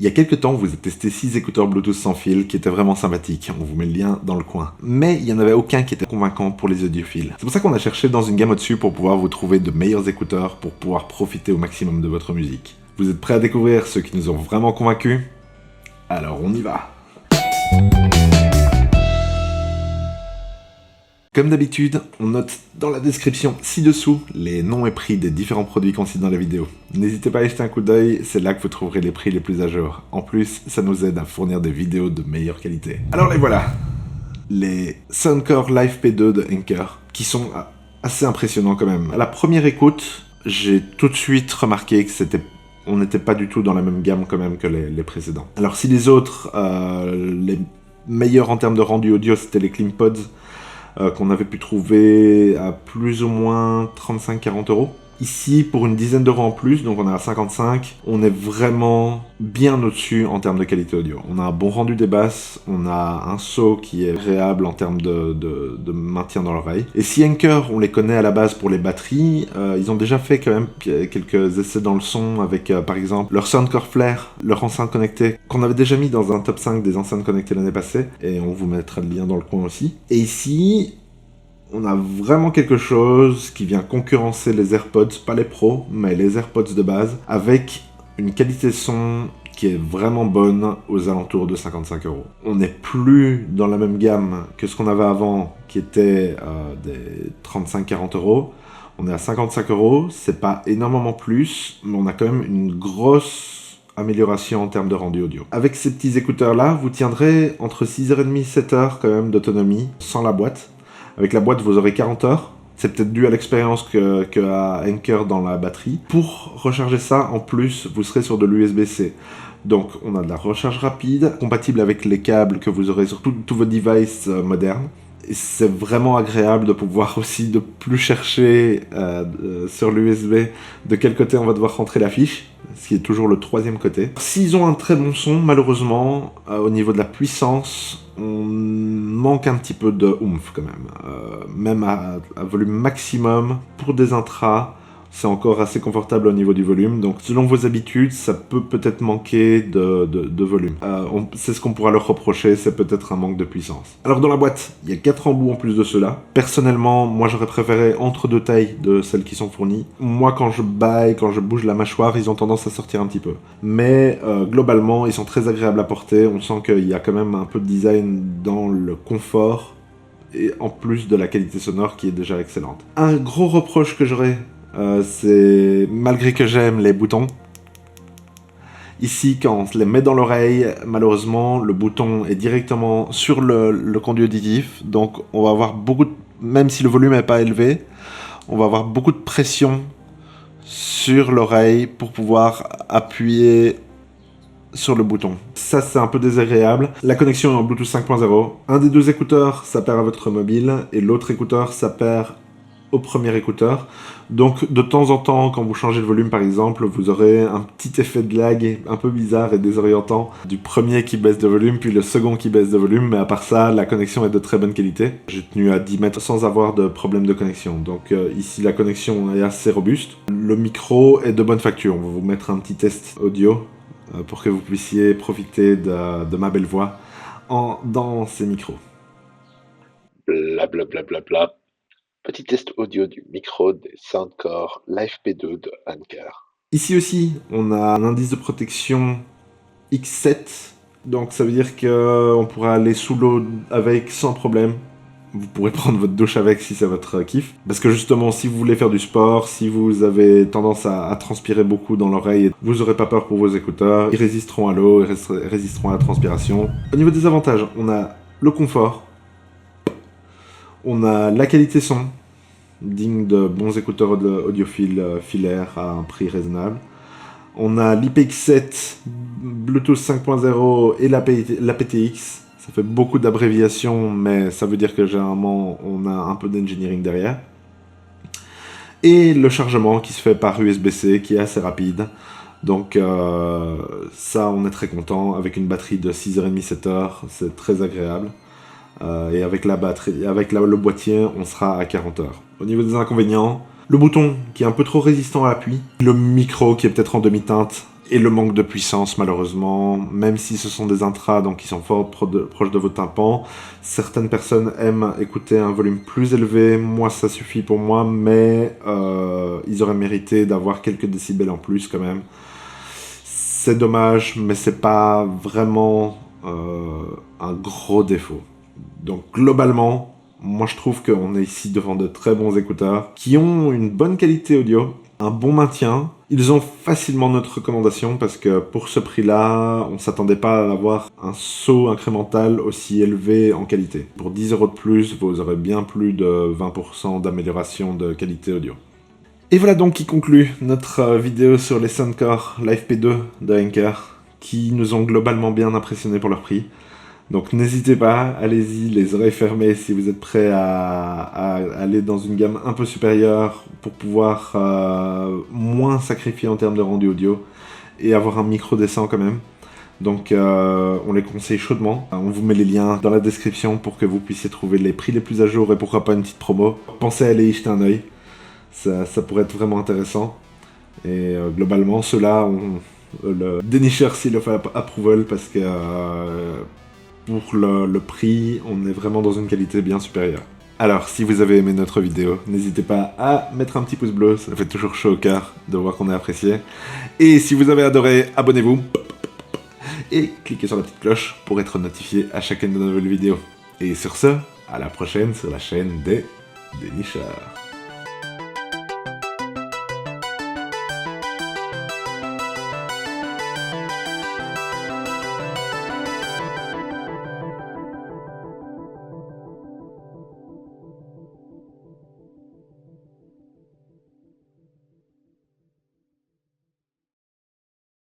Il y a quelques temps, vous avez testé 6 écouteurs Bluetooth sans fil qui étaient vraiment sympathiques. On vous met le lien dans le coin. Mais il n'y en avait aucun qui était convaincant pour les audiophiles. C'est pour ça qu'on a cherché dans une gamme au-dessus pour pouvoir vous trouver de meilleurs écouteurs pour pouvoir profiter au maximum de votre musique. Vous êtes prêts à découvrir ceux qui nous ont vraiment convaincus? Alors on y va! Comme d'habitude, on note dans la description ci-dessous les noms et prix des différents produits qu'on cite dans la vidéo. N'hésitez pas à y jeter un coup d'œil, c'est là que vous trouverez les prix les plus à jour. En plus, ça nous aide à fournir des vidéos de meilleure qualité. Alors les voilà! Les Soundcore Live P2 de Anker, qui sont assez impressionnants quand même. À la première écoute, j'ai tout de suite remarqué que on n'était pas du tout dans la même gamme quand même que les précédents. Alors si les autres, les meilleurs en termes de rendu audio, c'était les CleanPods, qu'on avait pu trouver à plus ou moins 35-40 €. Ici, pour une dizaine d'euros en plus, donc on est à 55, on est vraiment bien au-dessus en termes de qualité audio. On a un bon rendu des basses, on a un saut qui est agréable en termes de maintien dans l'oreille. Et si Anker, on les connaît à la base pour les batteries, ils ont déjà fait quand même quelques essais dans le son avec, par exemple, leur Soundcore Flare, leur enceinte connectée, qu'on avait déjà mis dans un top 5 des enceintes connectées l'année passée, et on vous mettra le lien dans le coin aussi. Et ici, on a vraiment quelque chose qui vient concurrencer les AirPods, pas les pros, mais les AirPods de base, avec une qualité son qui est vraiment bonne aux alentours de 55 €. On n'est plus dans la même gamme que ce qu'on avait avant, qui était des 35-40 €. On est à 55 €, c'est pas énormément plus, mais on a quand même une grosse amélioration en termes de rendu audio. Avec ces petits écouteurs là, vous tiendrez entre 6h30 et 7h quand même d'autonomie, sans la boîte. Avec la boîte, vous aurez 40 heures. C'est peut-être dû à l'expérience que a Anker dans la batterie. Pour recharger ça, en plus, vous serez sur de l'USB-C. Donc, on a de la recharge rapide, compatible avec les câbles que vous aurez sur tous vos devices modernes. Et c'est vraiment agréable de pouvoir aussi de plus chercher sur l'USB de quel côté on va devoir rentrer la fiche, ce qui est toujours le troisième côté. S'ils ont un très bon son, malheureusement, au niveau de la puissance, on manque un petit peu de oomph quand même. Même à volume maximum, pour des intras, c'est encore assez confortable au niveau du volume, donc selon vos habitudes, ça peut peut-être manquer de volume. C'est ce qu'on pourra leur reprocher, c'est peut-être un manque de puissance. Alors dans la boîte, il y a 4 embouts en plus de ceux-là. Personnellement, moi j'aurais préféré entre deux tailles de celles qui sont fournies. Moi quand je baille, quand je bouge la mâchoire, ils ont tendance à sortir un petit peu. Mais globalement, ils sont très agréables à porter, on sent qu'il y a quand même un peu de design dans le confort, et en plus de la qualité sonore qui est déjà excellente. Un gros reproche que j'aurais, c'est, malgré que j'aime les boutons, ici quand on se les met dans l'oreille, malheureusement le bouton est directement sur le conduit auditif, donc on va avoir beaucoup même si le volume n'est pas élevé, on va avoir beaucoup de pression sur l'oreille pour pouvoir appuyer sur le bouton. Ça c'est un peu désagréable. La connexion est en Bluetooth 5.0. Un des deux écouteurs ça perd à votre mobile et l'autre écouteur ça perd au premier écouteur. Donc de temps en temps, quand vous changez de volume par exemple, vous aurez un petit effet de lag un peu bizarre et désorientant du premier qui baisse de volume, puis le second qui baisse de volume, mais à part ça, la connexion est de très bonne qualité. J'ai tenu à 10 mètres sans avoir de problème de connexion, donc ici la connexion est assez robuste. Le micro est de bonne facture, on va vous mettre un petit test audio pour que vous puissiez profiter de ma belle voix dans ces micros. Blablabla. Petit test audio du micro des Soundcore Live P2 de Anker. Ici aussi, on a un indice de protection X7, donc ça veut dire qu'on pourra aller sous l'eau avec sans problème. Vous pourrez prendre votre douche avec si c'est votre kiff. Parce que justement, si vous voulez faire du sport, si vous avez tendance à transpirer beaucoup dans l'oreille, vous n'aurez pas peur pour vos écouteurs. Ils résisteront à l'eau, ils résisteront à la transpiration. Au niveau des avantages, on a le confort. On a la qualité son, digne de bons écouteurs audiophiles filaires à un prix raisonnable. On a l'IPX7, Bluetooth 5.0 et la PTX. Ça fait beaucoup d'abréviations, mais ça veut dire que généralement on a un peu d'engineering derrière. Et le chargement qui se fait par USB-C, qui est assez rapide. Donc ça, on est très content. Avec une batterie de 6h30-7h, c'est très agréable. Et avec la batterie, avec le boîtier, on sera à 40 heures. Au niveau des inconvénients, le bouton qui est un peu trop résistant à l'appui, le micro qui est peut-être en demi-teinte, Et le manque de puissance, malheureusement, même si ce sont des intras, donc ils sont fort proches de vos tympans, certaines personnes aiment écouter un volume plus élevé. Moi, ça suffit pour moi, mais ils auraient mérité d'avoir quelques décibels en plus quand même. C'est dommage, mais c'est pas vraiment un gros défaut. Donc globalement, moi je trouve qu'on est ici devant de très bons écouteurs qui ont une bonne qualité audio, un bon maintien. Ils ont facilement notre recommandation parce que pour ce prix-là, on s'attendait pas à avoir un saut incrémental aussi élevé en qualité. Pour 10 € de plus, vous aurez bien plus de 20% d'amélioration de qualité audio. Et voilà donc qui conclut notre vidéo sur les Soundcore Live P2 de Anker, qui nous ont globalement bien impressionnés pour leur prix. Donc n'hésitez pas, allez-y, les oreilles fermées si vous êtes prêts à aller dans une gamme un peu supérieure pour pouvoir moins sacrifier en termes de rendu audio et avoir un micro décent quand même. Donc on les conseille chaudement. On vous met les liens dans la description pour que vous puissiez trouver les prix les plus à jour et pourquoi pas une petite promo. Pensez à aller y jeter un oeil. Ça pourrait être vraiment intéressant. Et globalement, ceux-là ont le dénicheur Seal of Approval parce que pour le prix, on est vraiment dans une qualité bien supérieure. Alors, si vous avez aimé notre vidéo, n'hésitez pas à mettre un petit pouce bleu, ça fait toujours chaud au cœur de voir qu'on est apprécié. Et si vous avez adoré, abonnez-vous et cliquez sur la petite cloche pour être notifié à chacune de nos nouvelles vidéos. Et sur ce, à la prochaine sur la chaîne des dénicheurs.